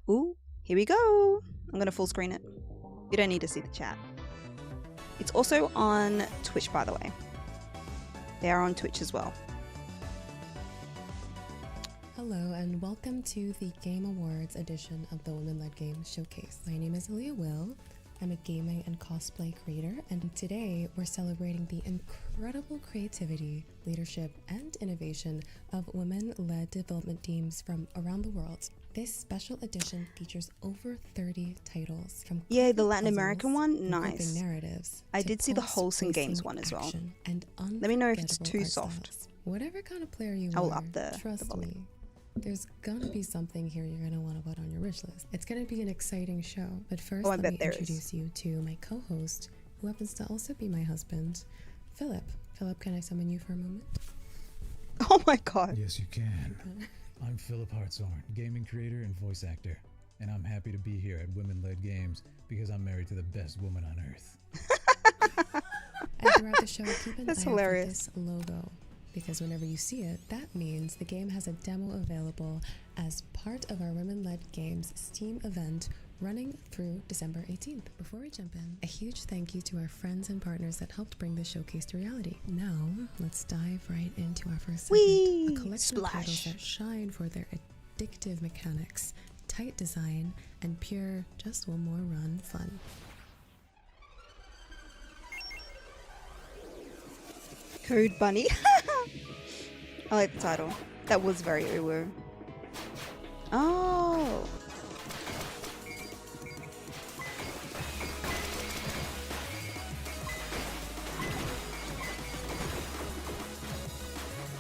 Ooh, here we go. I'm going to full screen it. You don't need to see the chat. It's also on Twitch, by the way. They are on Twitch as well. Hello and welcome to the Game Awards edition of the Women Led Games Showcase. My name is Aaliyah Will. I'm a gaming and cosplay creator, and today we're celebrating the incredible creativity, leadership, and innovation of women-led development teams from around the world. This special edition features over 30 titles from the Latin American one, nice. Narratives. I did see the Wholesome Games one as well. Let me know if it's too soft. Whatever kind of player you I will are, up the trust volume. me. There's gonna be something here you're gonna want to put on your wish list. It's gonna be an exciting show, but first let me introduce you to my co-host, who happens to also be my husband, Philip. Philip, can I summon you for a moment? Oh my god. Yes, you can. I'm Philip Hartshorn, gaming creator and voice actor, and I'm happy to be here at Women Led Games because I'm married to the best woman on earth. And throughout the show, keep an eye out for this logo, because whenever you see it, that means the game has a demo available as part of our Women Led Games Steam event running through December 18th. Before we jump in, a huge thank you to our friends and partners that helped bring this showcase to reality. Now, let's dive right into our first segment, a collection of titles that shine for their addictive mechanics, tight design, and pure just one more run fun. Code Bunny. I like the title. That was very uwu. Oh.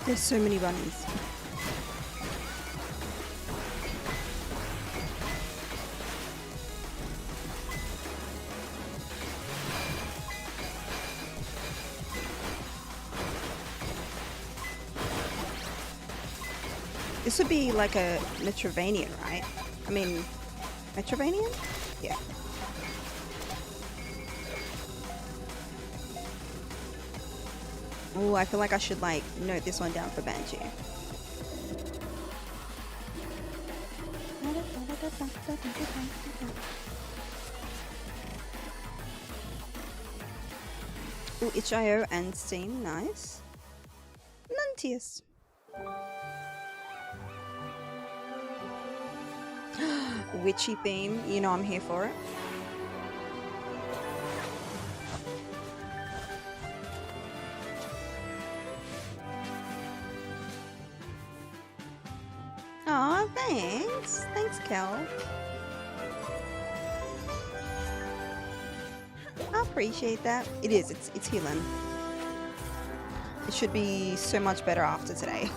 There's so many bunnies. This would be like a Metrovanian, right? I mean, Metrovanian? Yeah. Oh, I feel like I should like note this one down for Banshee. Oh, itch.io and Steam, nice. Nuntius. Witchy theme, you know I'm here for it. Aw, thanks. Thanks, Kel. I appreciate that. It is, it's healing. It should be so much better after today.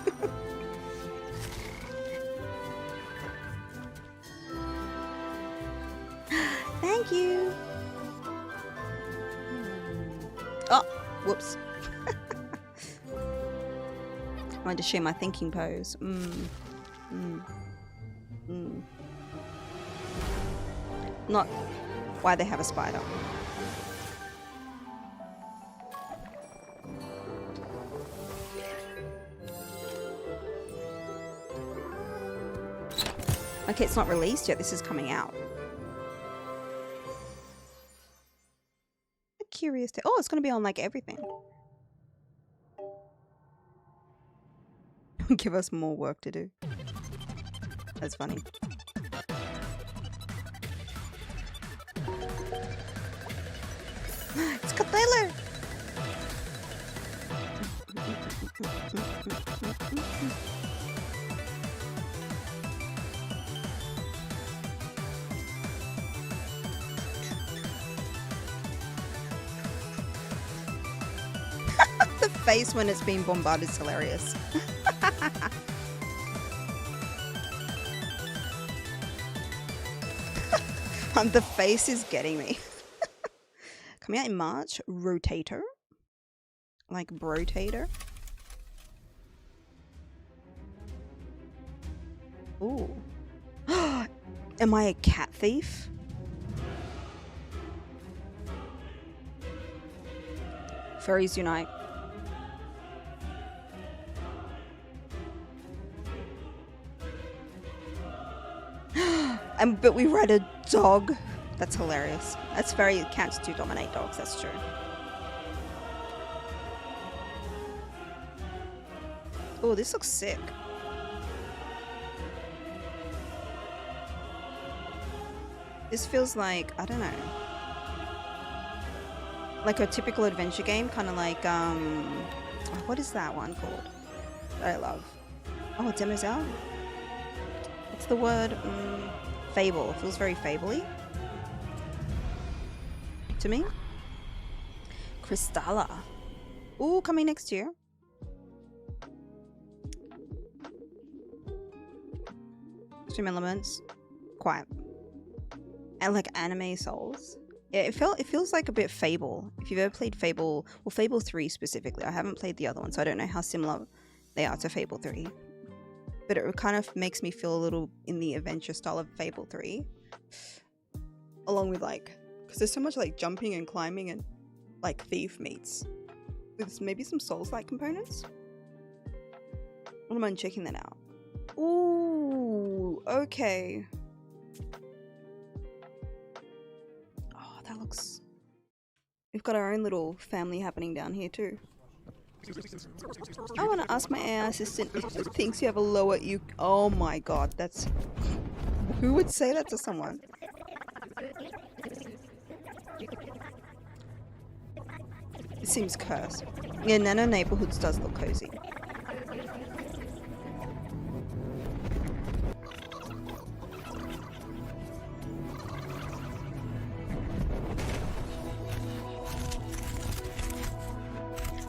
Thank you. Oh, whoops. I wanted to share my thinking pose. Not why they have a spider. Okay, it's not released yet. This is coming out. Curious to, oh, it's gonna be on like everything. Give us more work to do. That's funny. It's Cthulhu. The face when it's being bombarded is hilarious. The face is getting me. Coming out in March, Rotator. Like Brotator. Ooh. Am I a cat thief? Furries unite. But we ride a dog. That's hilarious. That's very counts to dominate dogs. That's true. Oh, this looks sick. This feels like, I don't know, like a typical adventure game, kind of like what is that one called that I love? Oh, demo's out. What's the word? Fable. It feels very Fable-y to me. Crystalla. Ooh, coming next year. Stream elements. Quiet. And like anime souls. Yeah, it feels like a bit Fable. If you've ever played Fable, well, Fable 3 specifically. I haven't played the other one, so I don't know how similar they are to Fable 3. But it kind of makes me feel a little in the adventure style of Fable 3. Along with like, because there's so much like jumping and climbing and like Thief meets with maybe some Souls-like components. What am I checking that out? Ooh, okay. Oh, that looks... We've got our own little family happening down here too. I want to ask my AI assistant if it thinks you have a lower EQ. Oh my god, that's... Who would say that to someone? It seems cursed. Yeah, Nano Neighborhoods does look cozy.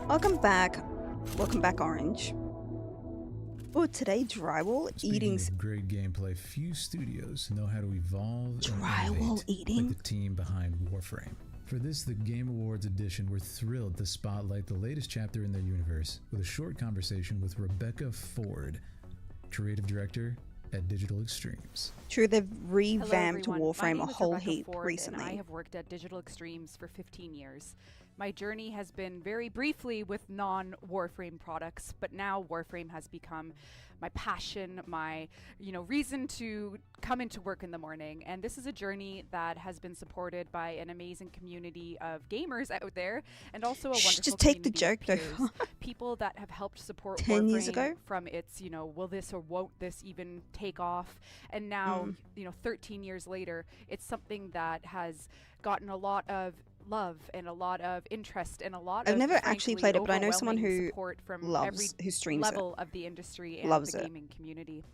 Welcome back. Welcome back, Orange. Oh, today drywall eating. Great gameplay. Few studios know how to evolve drywall and eating like the team behind Warframe. For this, the Game Awards edition, we're thrilled to spotlight the latest chapter in their universe with a short conversation with Rebecca Ford, creative director at Digital Extremes. True, they've revamped Hello, Warframe a whole Rebecca heap Ford, recently. And I have worked at Digital Extremes for 15 years. My journey has been very briefly with non-Warframe products, but now Warframe has become my passion, my reason to come into work in the morning. And this is a journey that has been supported by an amazing community of gamers out there, and also a wonderful just take the community joke of though. peers, people that have helped support 10 years Warframe ago? from its, will this or won't this even take off? And now, 13 years later, it's something that has gotten a lot of love and a lot of interest and a lot I've of never actually played it, but I know someone overwhelming who support from loves, who streams level of the industry and Loves the it. gaming community.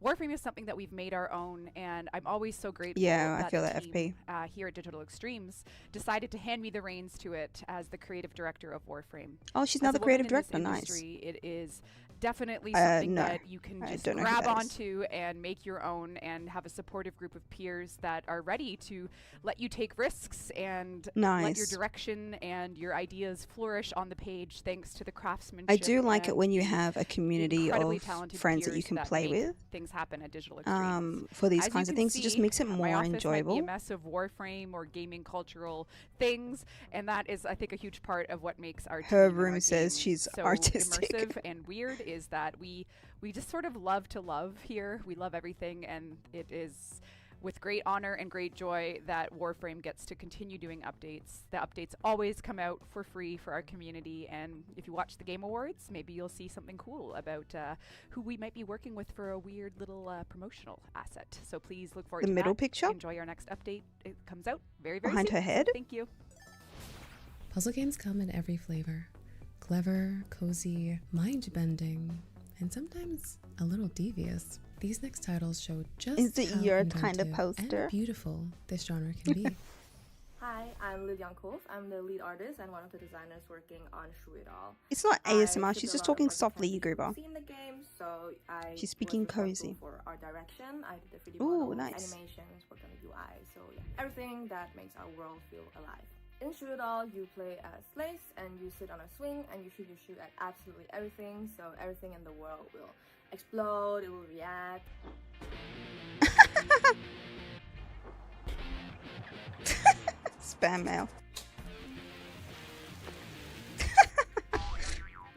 Warframe is something that we've made our own, and I'm always so grateful Yeah, that I feel the that team, here at Digital Extremes decided to hand me the reins to it as the creative director of Warframe. Oh, she's As now a the woman creative in this director. Nice. industry, it is definitely something no. that you can I just don't know who grab that is. onto and make your own, and have a supportive group of peers that are ready to let you take risks and let your Nice. direction and your ideas flourish on the page thanks to the craftsmanship. I do like it and when you the have a community incredibly of talented friends that you peers can that play make with things happen at Digital Extremes. for these As kinds you of can things. It just see, makes it my more office might enjoyable. be a mess of Warframe or gaming cultural things, and that is, I think, a huge part of what makes our Her team and room our says game she's so artistic. immersive and weird. Is that we just sort of love to love here. We love everything, and it is with great honor and great joy that Warframe gets to continue doing updates. The updates always come out for free for our community, and if you watch the Game Awards, maybe you'll see something cool about who we might be working with for a weird little promotional asset. So please look forward The to middle that. picture? Enjoy our next update. It comes out very, very Behind soon. her head? Thank you. Puzzle games come in every flavor. Clever, cozy, mind-bending, and sometimes a little devious. These next titles show just Is it how your kind of inventive poster? and beautiful this genre can be. Hi, I'm Liv Yankov. I'm the lead artist and one of the designers working on Shuidal. It's not I ASMR. took She's a just lot of talking art softly, from you goober. see in the game, so I She's speaking was responsible cozy. for art direction. I did the 3D Ooh, models, nice. animations, worked on the UI, so yeah, everything that makes our world feel alive. In Shuidal, you play as Lace and you sit on a swing and you shoot at absolutely everything, so everything in the world will explode, it will react. Spam mail.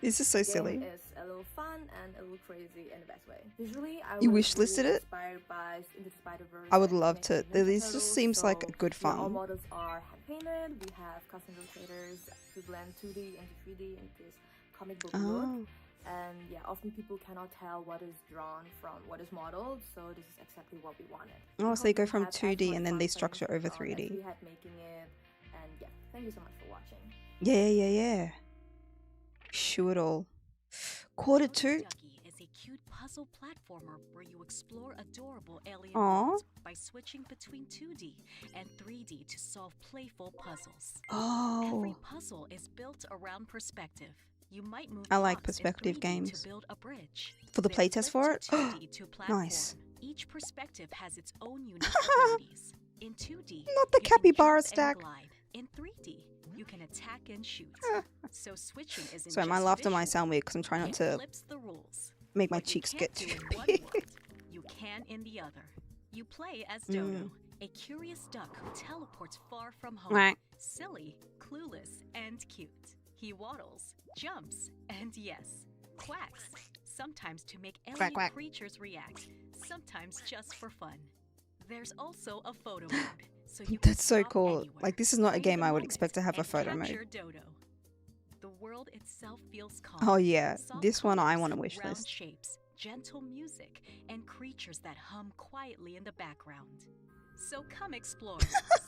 This is so silly. Game is a little fun and a little crazy in the best way. Visually, I You was wish listed really it? inspired by Into the Spider-Verse. I would and love Teenage to. Mutant Ninja This just Turtles. seems like So, a good yeah, all fun. models are hand-painted. We have custom rotators to blend 2D into 3D in this comic book look. Oh, And yeah, often people cannot tell what is drawn from what is modeled, so this is exactly what we wanted. oh, We so they hope go you from had as 2D much and then fun they playing structure this over on as 3D. we had making it, and yeah, thank you so much for watching. Yeah. Shoot it all. Quarter two. Ducky is a cute puzzle platformer where you explore adorable alien Aw. worlds by switching between 2D and 3D to solve playful puzzles. Every Oh, puzzle is built around perspective. You might move I like blocks in perspective 3D games. to build a bridge. For the Then playtest flip for it? to 2D to platform. Nice. Each perspective has its own unique abilities. In 2D, Not the you can capybara jump and stack. glide. In 3D, you can attack and shoot. So switching isn't Sorry, my just laughter might visual. sound weird because I'm trying not It to flips the rules. make my What you cheeks can't get do too in one big. world, you can in the other. You play as Dodo, a curious duck who teleports far from home. Quack. Silly, clueless, and cute. He waddles, jumps, and yes, quacks. Sometimes to make alien quack. creatures react, sometimes just for fun. There's also a photo mode, so you can That's so stop cool. anywhere, Like, this is not a freeze game I would moment, expect to have a and photo mode. capture Dodo. The world itself feels calm. Oh yeah, Soft this one I colors, want to wish round list. shapes, gentle music, and creatures that hum quietly in the background. So come explore,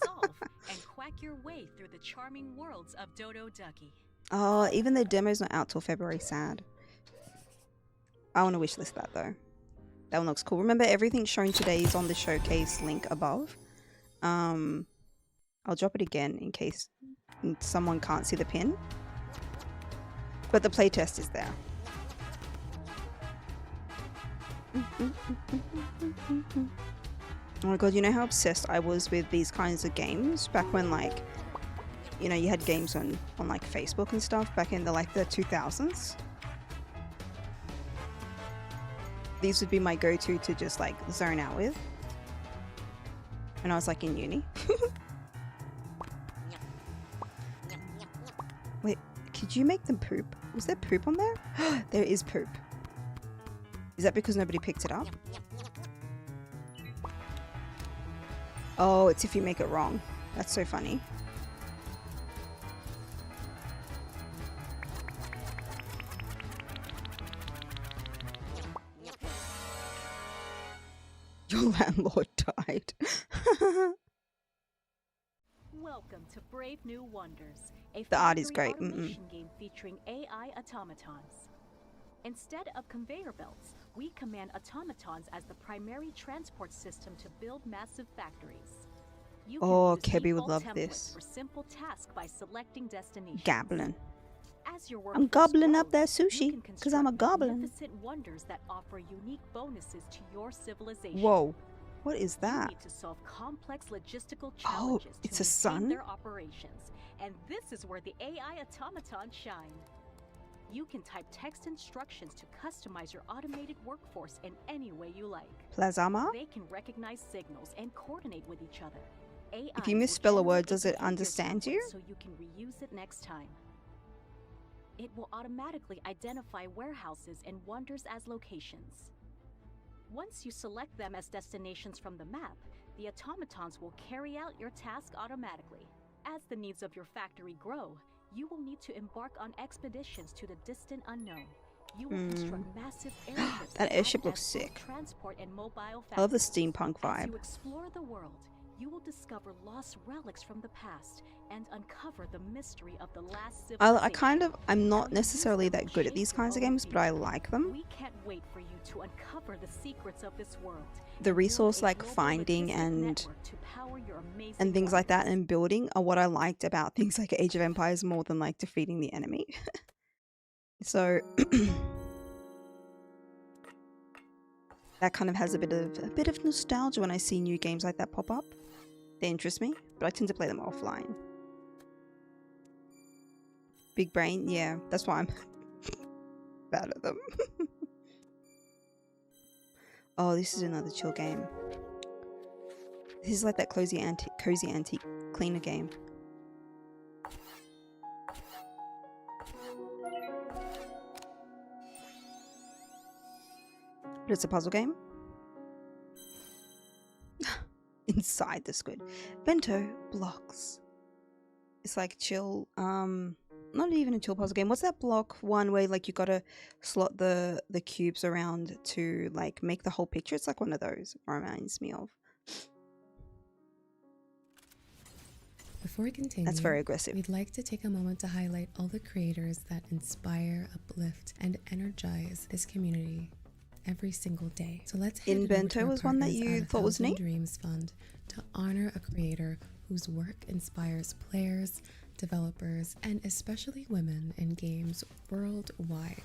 solve, and quack your way through the charming worlds of Dodo Ducky. Oh, even the demo's not out till February. Sad. I want to wish list that though. That one looks cool. Remember, everything shown today is on the showcase link above. I'll drop it again in case someone can't see the pin. But the playtest is there. Oh my god, you know how obsessed I was with these kinds of games back when, like, you know, you had games on like Facebook and stuff back in the 2000s. These would be my go-to to just like zone out with. And I was like in uni. Wait, could you make them poop? Was there poop on there? There is poop. Is that because nobody picked it up? Oh, it's if you make it wrong. That's so funny. Your landlord died. Welcome to Brave New Wonders, a The art is factory great. automation game featuring AI automatons. Instead of conveyor belts, we command automatons as the primary transport system to build massive factories. You can Oh, use Kebby would default love templates this. for simple tasks by selecting destinations. Goblin. As your I'm workforce gobbling up grows, that sushi, you can 'cause I'm a construct goblin. magnificent wonders that offer unique bonuses to your civilization. Whoa. What is You that? need to solve complex logistical Oh, challenges it's to a sun? maintain their operations, and this is where the AI automatons shine. You can type text instructions to customize your automated workforce in any way you like. Plazama? They can recognize signals and coordinate with each other. AI If you will misspell a word, generate does it behavior understand templates you? So you can reuse it next time. It will automatically identify warehouses and wonders as locations. Once you select them as destinations from the map, the automatons will carry out your task automatically. As the needs of your factory grow, you will need to embark on expeditions to the distant unknown. You will construct massive airships That that airship act looks as both sick. transport and mobile I love the factories. steampunk As you vibe. explore the world, you will discover lost relics from the past and uncover the mystery of the last civilization. I'm How not you necessarily use them that will good at shape these your kinds of own games, but I future. like them. We can't wait for you to uncover the secrets of this world. The and resource build a like global finding logistic and network to power your amazing things like that wonders. and building are what I liked about things like Age of Empires more than like defeating the enemy. So that kind of has a bit of nostalgia when I see new games like that pop up. They interest me, but I tend to play them offline. Big brain, yeah, that's why I'm bad at them. Oh, this is another chill game. This is like that cozy antique cleaner game. But it's a puzzle game. inside the squid. Bento blocks. It's like chill. Not even a chill puzzle game. What's that block one where like you gotta slot the cubes around to like make the whole picture? It's like one of those. Reminds me of. Before we continue, That's very aggressive. We'd like to take a moment to highlight all the creators that inspire, uplift, and energize this community every single day. So let's head Bento was one that you thought was neat? Dreams Fund to honor a creator whose work inspires players, developers, and especially women in games worldwide.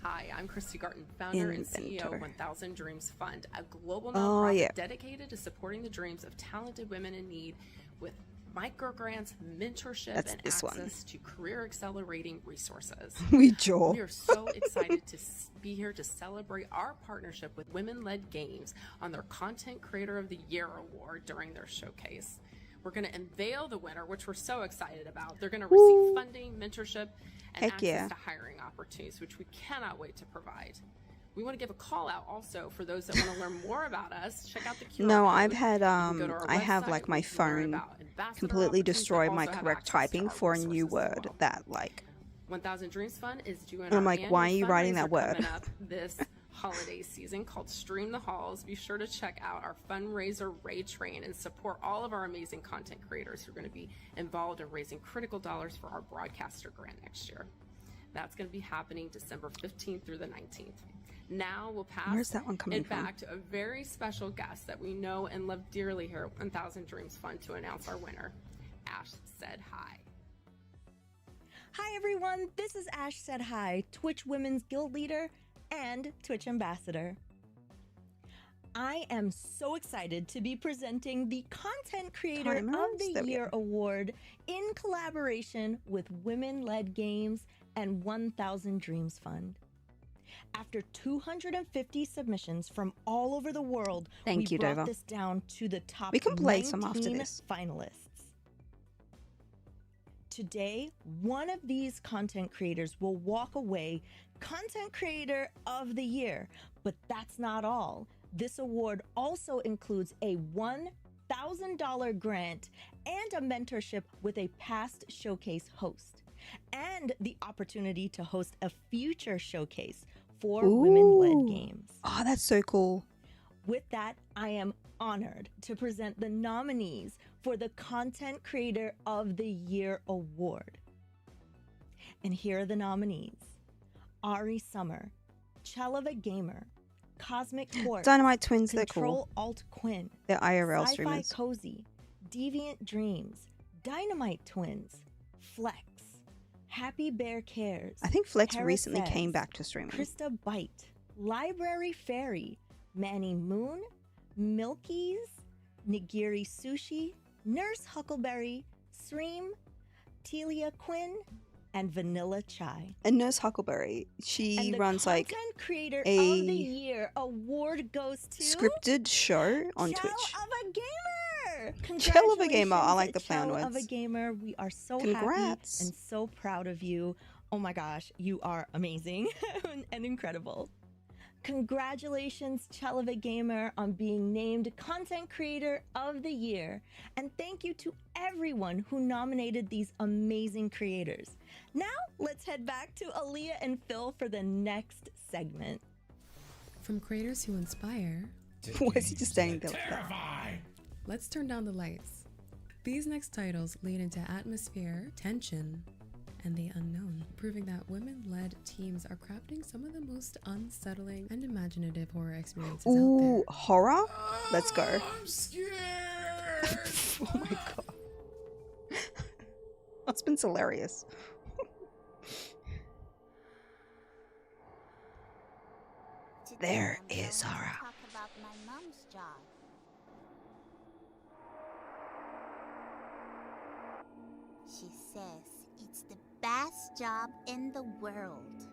Hi, I'm Christy Garten, founder and CEO of 1000 Dreams Fund, a global nonprofit dedicated to supporting the dreams of talented women in need with microgrants, mentorship, and access to career accelerating resources. We are so excited to be here to celebrate our partnership with Women-Led Games on their Content Creator of the Year Award during their showcase. We're going to unveil the winner, which we're so excited about. They're going to receive funding, mentorship, and access to hiring opportunities, which we cannot wait to provide. We want to give a call out also for those that want to learn more about us. Check out the QR No, code. I've had I have like my phone completely destroyed my correct typing for a new word that like 1000 Dreams Fund is doing and I'm like, why are you writing that word? Coming up this holiday season called Stream the Halls. Be sure to check out our fundraiser Ray Train and support all of our amazing content creators who are going to be involved in raising critical dollars for our broadcaster grant next year. That's going to be happening December 15th through the 19th. Now we'll pass it back to a very special guest that we know and love dearly here at 1000 Dreams Fund to announce our winner. Ash Said Hi. Hi everyone, this is Ash Said Hi, Twitch Women's Guild Leader and Twitch Ambassador. I am so excited to be presenting the Content Creator of the Year Award in collaboration with Women-Led Games and 1000 Dreams Fund. After 250 submissions from all over the world, we brought this down to the top 19 finalists. Today, one of these content creators will walk away Content Creator of the Year, but that's not all. This award also includes a $1,000 grant and a mentorship with a past showcase host, and the opportunity to host a future showcase for women-led games. Oh, that's so cool. With that, I am honored to present the nominees for the Content Creator of the Year Award. And here are the nominees. Ari Summer, Chelava Gamer, Cosmic Quartz, Dynamite Twins, Control they're cool. Alt Quinn, they're IRL Sci-Fi streamers. Cozy, Deviant Dreams, Dynamite Twins, Flex, Happy Bear Cares. I think Flex recently came back to streaming. Krista Bite, Library Fairy, Manny Moon, Milkies, Nigiri Sushi, Nurse Huckleberry, Sreem, Telia Quinn, and Vanilla Chai. And Nurse Huckleberry, she runs like Content Creator of the Year award goes to scripted show on Twitch. Chelava Gamer. Chelava Gamer, I like the play on words. Chelava Gamer, we are so happy and so proud of you. Oh my gosh, you are amazing and incredible. Congratulations, Chelava Gamer, on being named Content Creator of the Year. And thank you to everyone who nominated these amazing creators. Now, let's head back to Aaliyah and Phil for the next segment. From creators who inspire... Why is he just standing there? Let's turn down the lights. These next titles lead into atmosphere, tension, and the unknown, proving that women-led teams are crafting some of the most unsettling and imaginative horror experiences out there. Ooh, horror? Let's go. I'm scared. Oh my god. Husband's hilarious. There is horror. Talk about my mom's job. She says it's the best job in the world.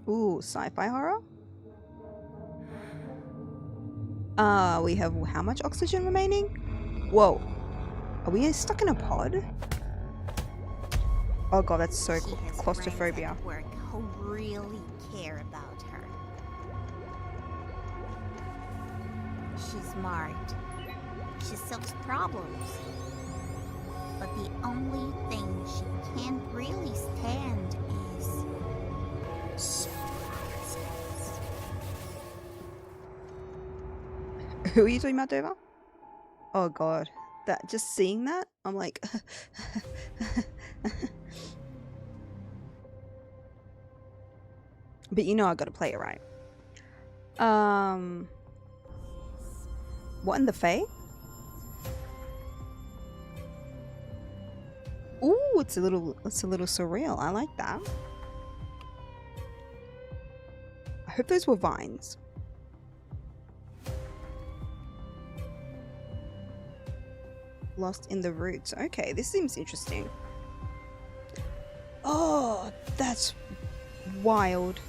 Ooh, sci-fi horror? We have how much oxygen remaining? Whoa. Are we stuck in a pod? Oh god, that's so cool. Claustrophobia. Work who really care about her. She's smart, She solves problems. But the only thing she can't really stand is surprises. Who are you talking about, Dover? Oh god. That just seeing that, I'm like but you know I gotta play it right. What in the Fae? Ooh, it's a little surreal. I like that. I hope those were vines. Lost in the Roots. Okay, this seems interesting. Oh, that's wild.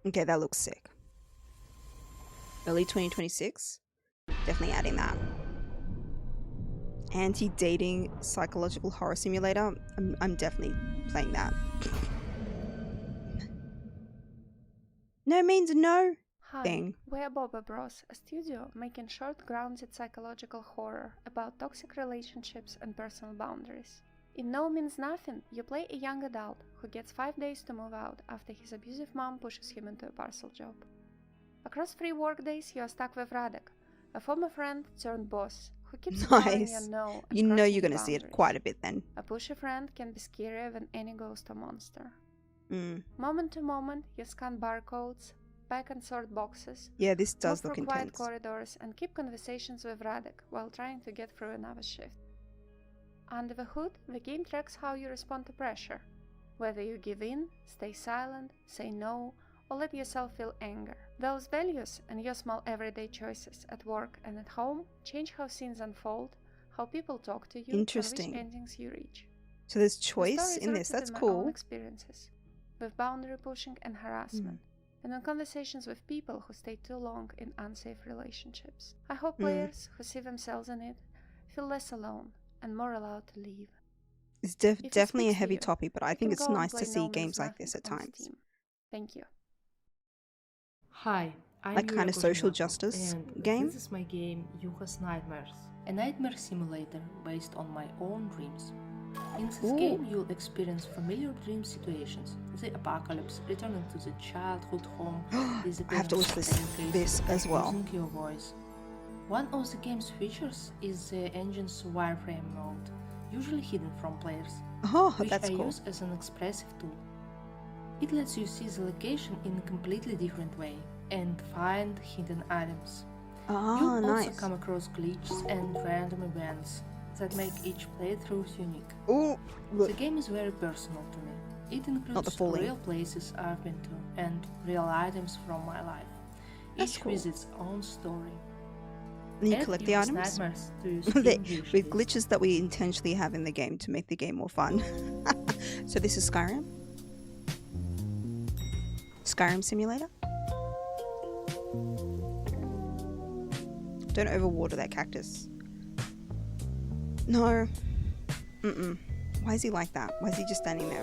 Okay, that looks sick. Early 2026. Definitely adding that. Anti-dating psychological horror simulator. I'm definitely playing that. No means no. Hi, Thing. we're Boba Bros, a studio making short, grounded psychological horror about toxic relationships and personal boundaries. In No Means Nothing, you play a young adult who gets 5 days to move out after his abusive mom pushes him into a parcel job. Across 3 workdays, you are stuck with Radek, a former friend turned boss who keeps ignoring your no and You know crossing you're gonna your see it boundaries. quite a bit then. A pushy friend can be scarier than any ghost or monster. Mm. Moment to moment, you scan barcodes, pack and sort boxes, Yeah, this does move look through quiet intense. corridors, and keep conversations with Radek while trying to get through another shift. Under the hood, the game tracks how you respond to pressure, whether you give in, stay silent, say no, or let yourself feel anger. Those values and your small everyday choices at work and at home change how scenes unfold, how people talk to you, Interesting. and which endings you reach. So there's The choice story is in this. rooted That's in my own cool. experiences, with boundary pushing and harassment, and in conversations with people who stay too long in unsafe relationships. I hope players who see themselves in it feel less alone and more allowed to leave. It's If it definitely a speaks to heavy you, topic, but I you think can it's go and nice to play see No Means games like Nothing this at on times. Steam. Thank you. Hi, I'm Like Yulia kind of social Kuzhinakov, justice and game. This is my game Yuha's Nightmares, a nightmare simulator based on my own dreams. In this Ooh. game, you'll experience familiar dream situations: the apocalypse, returning to the childhood home, I have to disappearance list of this cases, as and well. losing your voice. One of the game's features is the engine's wireframe mode, usually hidden from players, Oh, which that's I cool. use as an expressive tool. It lets you see the location in a completely different way and find hidden items. Oh, You'll also nice. come across glitches and random events that make each playthrough unique. Ooh, The look. game is very personal to me. It includes falling. real places I've been to and real items from my life. That's Each cool. with its own story. And you Add collect the Yuha's items Nightmares to your They- Steam wish with list. glitches that we intentionally have in the game to make the game more fun. So this is Skyrim? Skyrim simulator? Don't overwater that cactus. No. Mm-mm. Why is he like that? Why is he just standing there?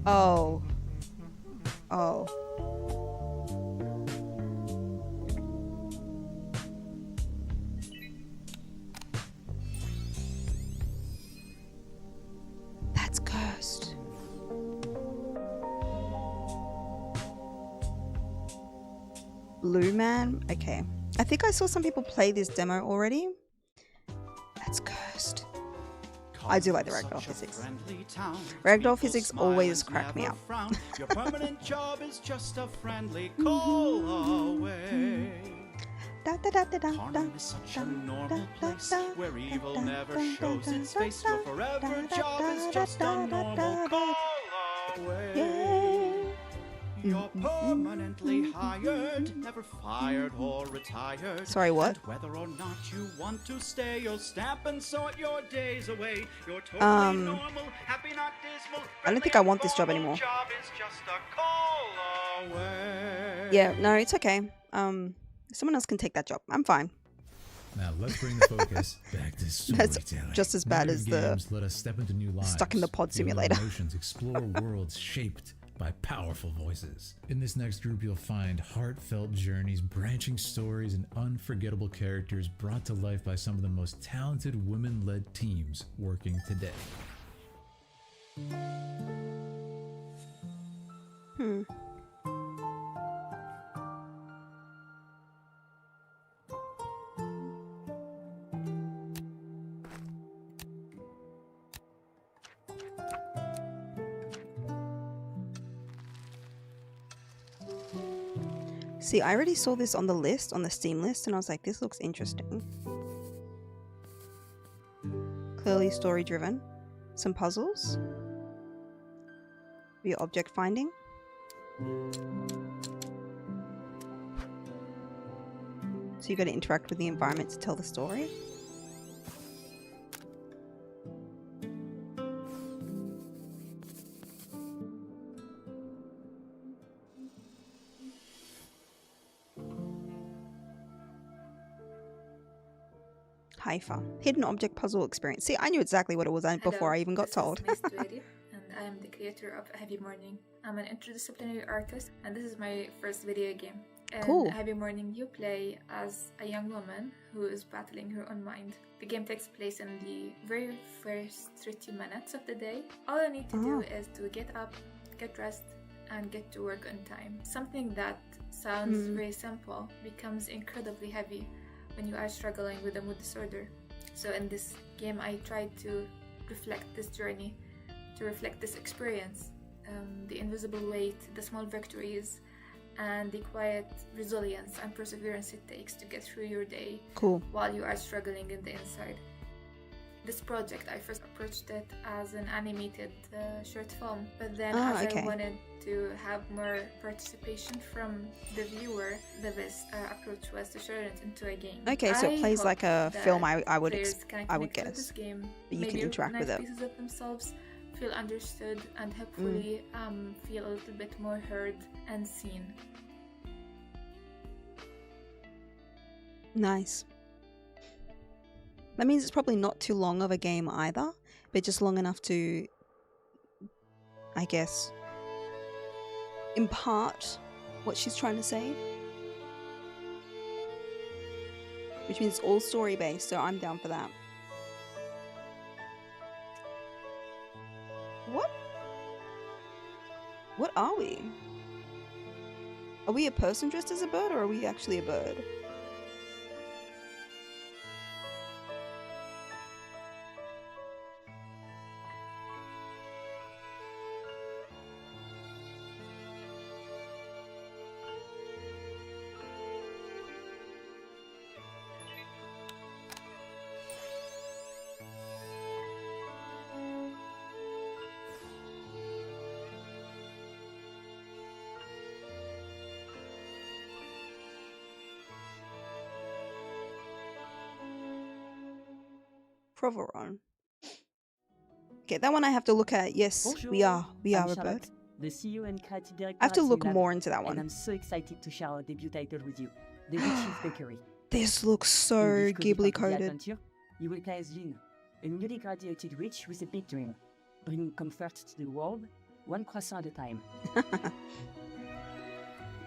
Oh. Oh. That's cursed. Blue Man? Okay. I think I saw some people play this demo already. That's cursed. I do like the ragdoll physics. Ragdoll physics always crack me up. Your permanent job is just a friendly call away. Da, da, da, da, da, da, Harlem is such a normal place da, where evil da, never da, shows da, its da, face. da, Your forever da, job da, is da, just da, a da, normal da, call Yay. away. You're permanently hired, never fired or retired. Sorry, what? And whether or not you want to stay, you'll stamp and sort your days away. You're totally normal, happy, not dismal. I don't think I want this job anymore. Job is just a call away. Yeah, no, it's okay. Someone else can take that job. I'm fine. Now let's bring the focus back to That's storytelling. just as bad Narrative as the games let us step into new lives, stuck in the pod feel our simulator. emotions, explore worlds shaped by powerful voices. In this next group, you'll find heartfelt journeys, branching stories, and unforgettable characters brought to life by some of the most talented women-led teams working today. See, I already saw this on the list, on the Steam list, and I was like, this looks interesting. Clearly story driven. Some puzzles. Via object finding. So you got to interact with the environment to tell the story. Haifa. Hidden object puzzle experience. See, I knew exactly what it was before I even got told. This is Mace and I am the creator of Heavy Morning. I'm an interdisciplinary artist, and this is my first video game. In Cool. Heavy Morning, you play as a young woman who is battling her own mind. The game takes place in the very first 30 minutes of the day. All you need to do is to get up, get dressed, and get to work on time. Something that sounds very simple becomes incredibly heavy when you are struggling with a mood disorder. So in this game, I tried to reflect this journey, to reflect this experience, the invisible weight, the small victories, and the quiet resilience and perseverance it takes to get through your day while you are struggling in the inside. This project, I first approached it as an animated short film, but then as I wanted to have more participation from the viewer, the best approach was to turn it into a game. Okay, so it plays like a film. I would guess. This game, but you can interact with it. Pieces of themselves, feel understood, and hopefully feel a little bit more heard and seen. Nice. That means it's probably not too long of a game either, but just long enough to, I guess, impart what she's trying to say. Which means it's all story based, so I'm down for that. What are we? Are we a person dressed as a bird, or are we actually a bird? Provoron. Okay, that one I have to look at. Yes, Bonjour. we are I'm a bird. Charlotte, the CEO and creative director. I have to at look Simlab, more into that and one. I'm so excited to share our debut title with you, The Witch's Bakery. This looks so In this cozy Ghibli fantasy coded. adventure, you will play as Jin, a newly graduated witch with a big dream, bringing comfort to the world, one croissant at a time.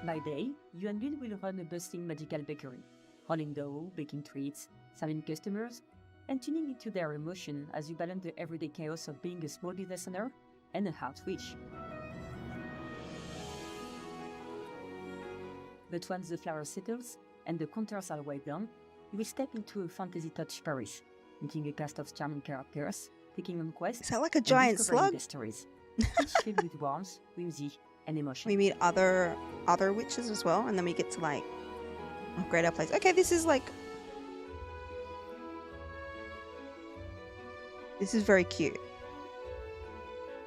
By day, you and Bill will run a bustling magical bakery, rolling dough, baking treats, serving customers, and tuning into their emotion as you balance the everyday chaos of being a small business owner and a heart witch. But once the flour settles and the counters are wiped down, you will step into a fantasy touch Paris, meeting a cast of charming characters, taking on quests. Is that like a and giant discovering slug? their stories, each filled with warmth, whimsy, and emotion. We meet other witches as well, and then we get to like upgrade our place. Okay, this is very cute.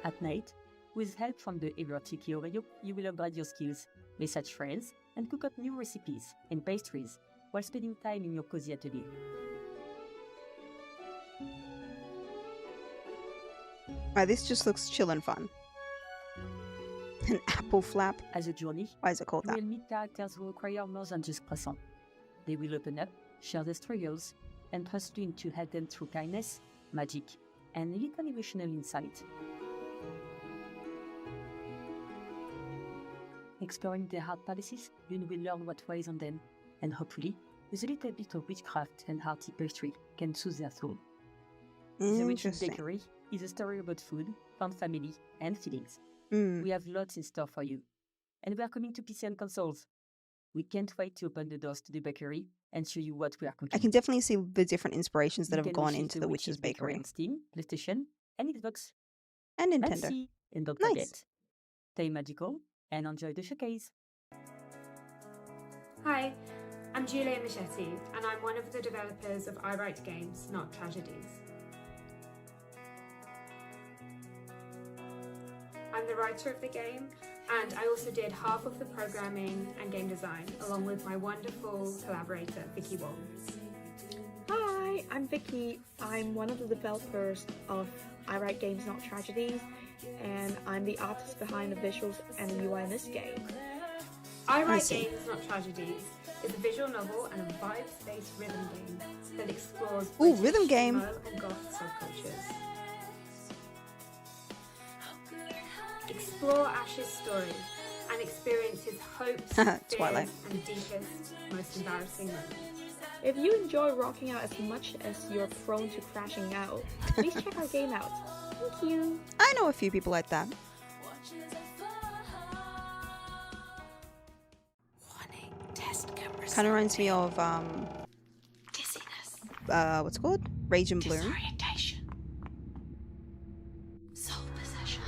At night, with help from the erotic Yoreyo, you will upgrade your skills, message friends, and cook up new recipes and pastries while spending time in your cozy atelier. This just looks chill and fun. An apple flap. As a journey, Why is it called you that? will meet characters who require more than just croissant. They will open up, share their struggles, and trust you to help them through kindness, magic, and a little emotional insight. This looks so cute. This looks so cute. As a journey, you will meet characters who require more than just croissant. They will open up, share their struggles, and trust you to help them through kindness, magic, and a little emotional insight. Exploring the heart palaces, you will learn what weighs on them, and hopefully, with a little bit of witchcraft and hearty pastry, can soothe their soul. The Witch's Bakery is a story about food, fun family, and feelings. We have lots in store for you. And we are coming to PC and consoles. We can't wait to open the doors to the bakery and show you what we are cooking. I can definitely see the different inspirations that have gone into the Witch's Bakery. On Steam, PlayStation, and Xbox. And Nintendo. Merci. And don't forget, stay magical and enjoy the showcase. Hi, I'm Julia Michetti, and I'm one of the developers of I Write Games, Not Tragedies. I'm the writer of the game, and I also did half of the programming and game design, along with my wonderful collaborator, Vicky Wong. Hi, I'm Vicky. I'm one of the developers of I Write Games, Not Tragedies, and I'm the artist behind the visuals and the UI in this game. I Write Games, Not Tragedies is a visual novel and a vibes-based rhythm game that explores rhythm game emo and goth subcultures. Explore Ash's story and experience his hopes, fears, and deepest, most embarrassing moments. If you enjoy rocking out as much as you're prone to crashing out, please check our game out. Thank you. I know a few people like that. Kind of reminds me of Dizziness. What's it called? Rage and Bloom. Disorientation. Soul possession.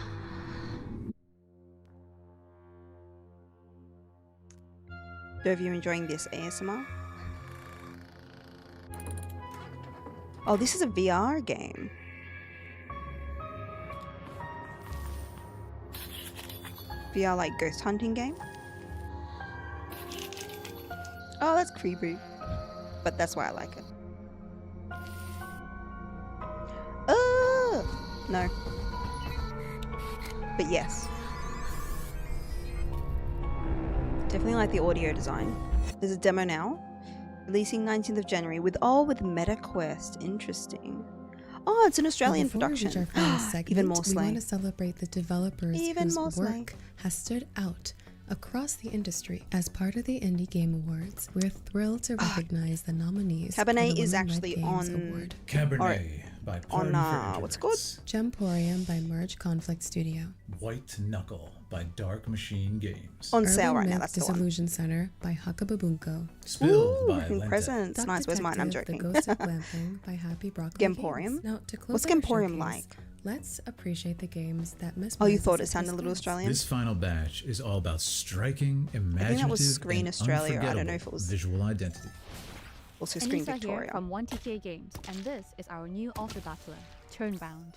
Do you enjoying this ASMR? Oh, this is a VR game. VR like ghost hunting game. Oh, that's creepy. But that's why I like it. No. But yes. Definitely like the audio design. There's a demo now. Releasing 19th of January with MetaQuest. Interesting. Oh, it's an Australian production. Even more we slang. want to celebrate the developers whose work has stood out across the industry. As part of the Indie Game Awards, we're thrilled to recognize the nominees. Cabernet for the is Women Led actually Games on Award. Cabernet by Pardon for what's it called? Gemporium by Merge Conflict Studio. White Knuckle by Dark Machine Games. On sale right now, Myth that's the one. Disillusion Center by Huckababunko. Spilled by Ooh, presents. Duck Nice, where's mine? I'm Detective, joking. The Ghost of Glamping by Happy Broccoli Gemporium? Games. Now, to close What's out our Gemporium showcase, like? Let's appreciate the games that Miss. Oh, you thought it sounded a little Australian? This final batch is all about striking, imaginative, that was Screen and Australia. I don't know if it unforgettable was visual identity. Also Screen Anissa Victoria. here from 1TK Games, and this is our new Author Battler, Turnbound.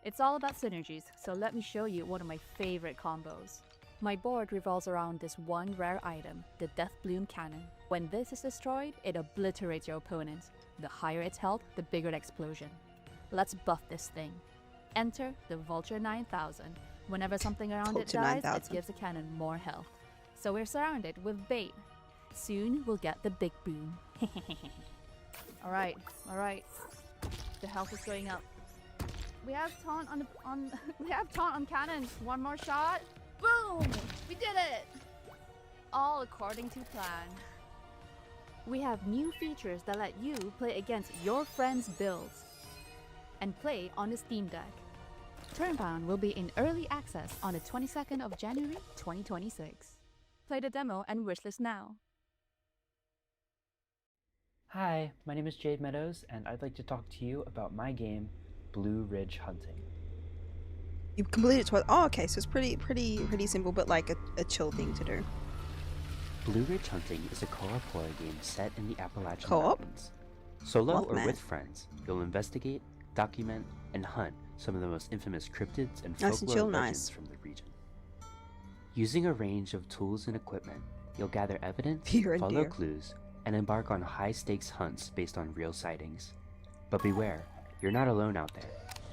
It's all about synergies, so let me show you one of my favorite combos. My board revolves around this one rare item, the Death Bloom Cannon. When this is destroyed, it obliterates your opponent. The higher its health, the bigger the explosion. Let's buff this thing. Enter the Vulture 9000. Whenever something around it Vulture dies, 9000. it gives the cannon more health. So we're surrounded with bait. Soon we'll get the big boom. Alright. The health is going up. We have taunt we have taunt on cannons. One more shot. Boom! We did it! All according to plan. We have new features that let you play against your friends' builds and play on the Steam Deck. Turnbound will be in early access on the 22nd of January 2026. Play the demo and wishlist now. Hi, my name is Jade Meadows, and I'd like to talk to you about my game, Blue Ridge Hunting. You completed it twice. Oh, okay, so it's pretty simple, but like a chill thing to do. Blue Ridge Hunting is a co-op horror game set in the Appalachian Co-op? Mountains. Solo or Mothman. with friends, you'll investigate, document, and hunt some of the most infamous cryptids and Nice and folklore chill, legends nice. from the region. Using a range of tools and equipment, you'll gather evidence, Dear and follow dear. clues, and embark on high-stakes hunts based on real sightings. But beware, you're not alone out there.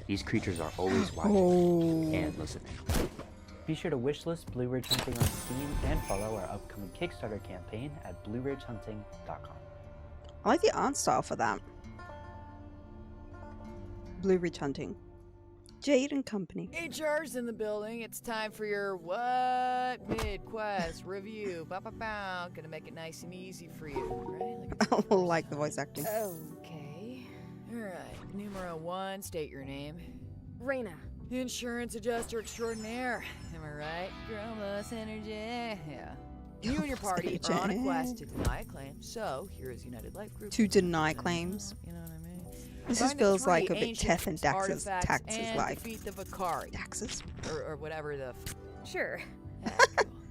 These creatures are always watching and listening. Be sure to wishlist Blue Ridge Hunting on Steam and follow our upcoming Kickstarter campaign at blueridgehunting.com. I like the art style for that. Blue Ridge Hunting. Jade and Company. HR's in the building. It's time for your what mid-quest review. Bow. Gonna make it nice and easy for you, right? I like the voice acting. Okay. All right. Numero 1. State your name. Reyna. Insurance adjuster extraordinaire. Am I right? Gromos Energy. Yeah. You and your party are on a quest to deny a claim. So here is United Life Group. To deny claims. You know what I mean? This just feels like a bit Teth and Dax's taxes like. Defeat the Vakari. Taxes? Or whatever the... Sure. Yeah,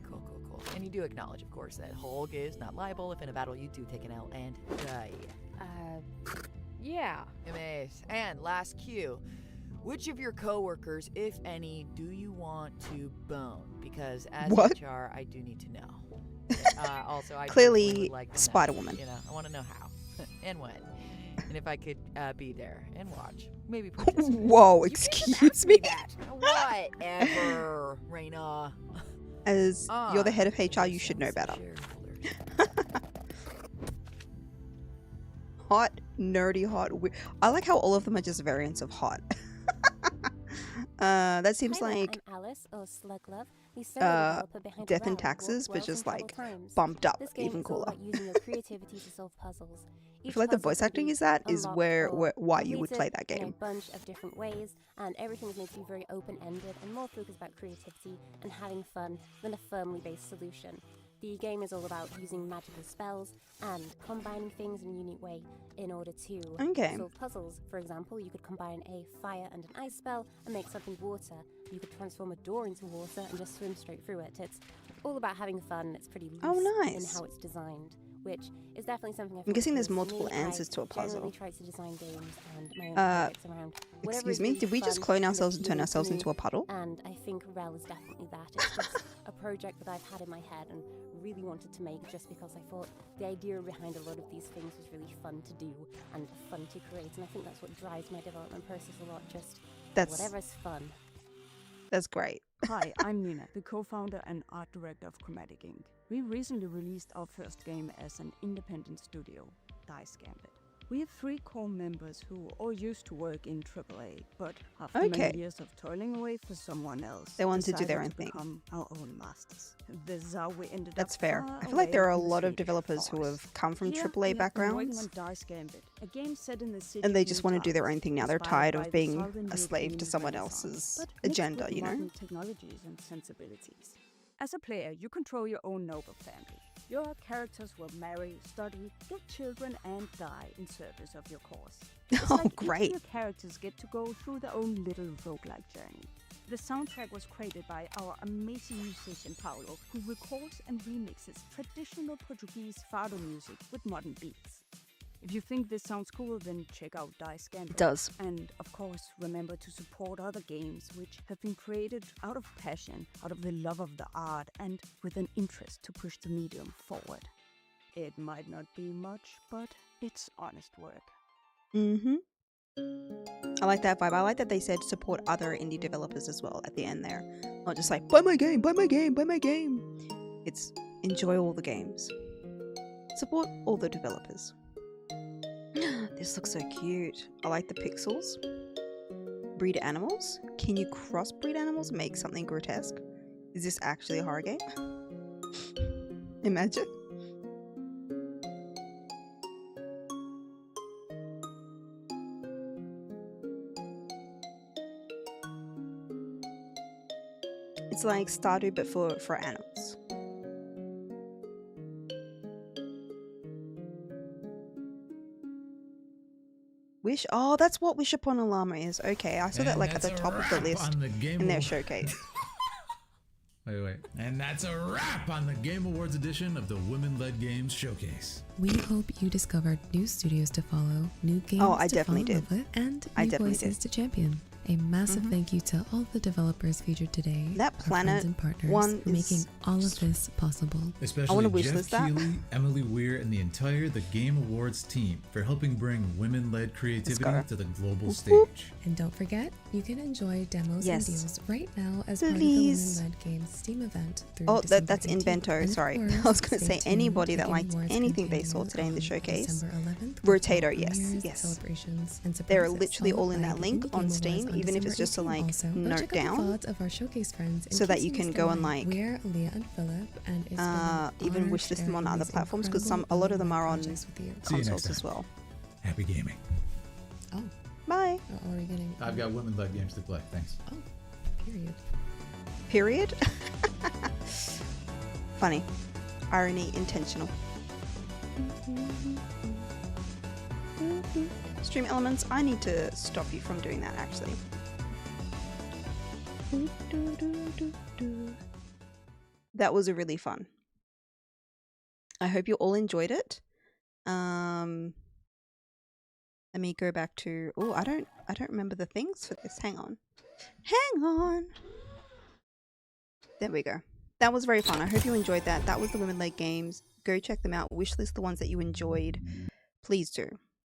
cool. And you do acknowledge, of course, that Hulk is not liable if in a battle you do take an L and die. Yeah. Amaze. And last cue. Which of your coworkers, if any, do you want to bone? Because as HR, I do need to know. Also, I clearly would like to Spider-Woman. Know, I want to know how and when, and if I could be there and watch, maybe participate. Whoa, excuse me. Whatever, Reyna. As you're the head of HR, you should know better. Hot, nerdy, hot. I like how all of them are just variants of hot. That seems like Death and Taxes, but just like bumped up even cooler. I feel like the voice acting is why you would play that game. In a bunch of different ways, and everything is made to be very open-ended and more focused about creativity and having fun than a firmly based solution. The game is all about using magical spells and combining things in a unique way in order to solve puzzles. For example, you could combine a fire and an ice spell and make something water. You could transform a door into water and just swim straight through it. It's all about having fun. It's pretty loose in how it's designed, which is definitely something I'm guessing there's multiple answers to a puzzle. Try to design games and my own projects around excuse me, did we just clone ourselves and turn ourselves into a puddle? And I think Rel is definitely that. It's just a project that I've had in my head and really wanted to make just because I thought the idea behind a lot of these things was really fun to do and fun to create, and I think that's what drives my development process a lot, just whatever's fun. That's great. Hi, I'm Nina, the co-founder and art director of Chromatic Inc. We recently released our first game as an independent studio, Dice Gambit. We have 3 core members who all used to work in AAA, but after many years of toiling away for someone else, they wanted to do their own thing. Become our own masters. This is how we ended That's up fair. far I feel like there are a away lot from of developers who have come from Here, AAA we have been backgrounds, working on Dice Gambit, a game set in the city and they of just want to do their own thing now. They're inspired tired by of the being Southern a slave to European someone Renaissance, else's but mixed agenda, with you know? modern technologies and sensibilities. As a player, you control your own noble family. Your characters will marry, study, get children, and die in service of your cause. It's like each of your characters get to go through their own little roguelike journey. The soundtrack was created by our amazing musician Paulo, who records and remixes traditional Portuguese fado music with modern beats. If you think this sounds cool, then check out Dice Gambit. It does. And of course, remember to support other games which have been created out of passion, out of the love of the art, and with an interest to push the medium forward. It might not be much, but it's honest work. I like that vibe. I like that they said support other indie developers as well at the end there. Not just like, buy my game, buy my game, buy my game. It's enjoy all the games. Support all the developers. This looks so cute. I like the pixels. Breed animals? Can you crossbreed animals and make something grotesque? Is this actually a horror game? Imagine. It's like Stardew but for animals. Wish? Oh, that's what Wish Upon a Llama is. Okay, I saw that like at the top of the list in their showcase. Wait. And that's a wrap on the Game Awards edition of the Women-Led Games Showcase. We hope you discovered new studios to follow, new games to fall in love with, and new voices to champion. A massive thank you to all the developers featured today, that our Planet friends and partners one for making all of this possible. Especially Jeff Keighley, Emily Weir, and the entire The Game Awards team for helping bring women-led creativity to the global stage. And don't forget, you can enjoy demos and deals right now as part of the Please. Women-Led Games Steam event through Oh, December that's 18th. Invento. And of Sorry, course, I was going to stay say anybody tuned. that The liked Game Awards anything they continue saw today in the on showcase. December 11th with Rotator, fall yes, premieres, yes. celebrations, and They're surprises, literally all in followed that by link Indie on Game Steam, Awards on even if it's December just to 18th. like Also, go note check out the down, VODs of our showcase friends so that you can go and like We're Leah and Philip, and it's been an even honor wishlist them on sharing other these platforms because incredible a lot of them are on projects with you. See you next consoles time. as well. Happy gaming. Oh, Bye. oh, are we getting? I've got women-led games to play. Thanks. Oh, period. Period. Funny. Irony intentional. Stream Elements, I need to stop you from doing that actually. That was a really fun. I hope you all enjoyed it. Let me go back to I don't remember the things for this. Hang on. There we go. That was very fun. I hope you enjoyed that. That was the Women Led Games. Go check them out. Wishlist the ones that you enjoyed. Please do.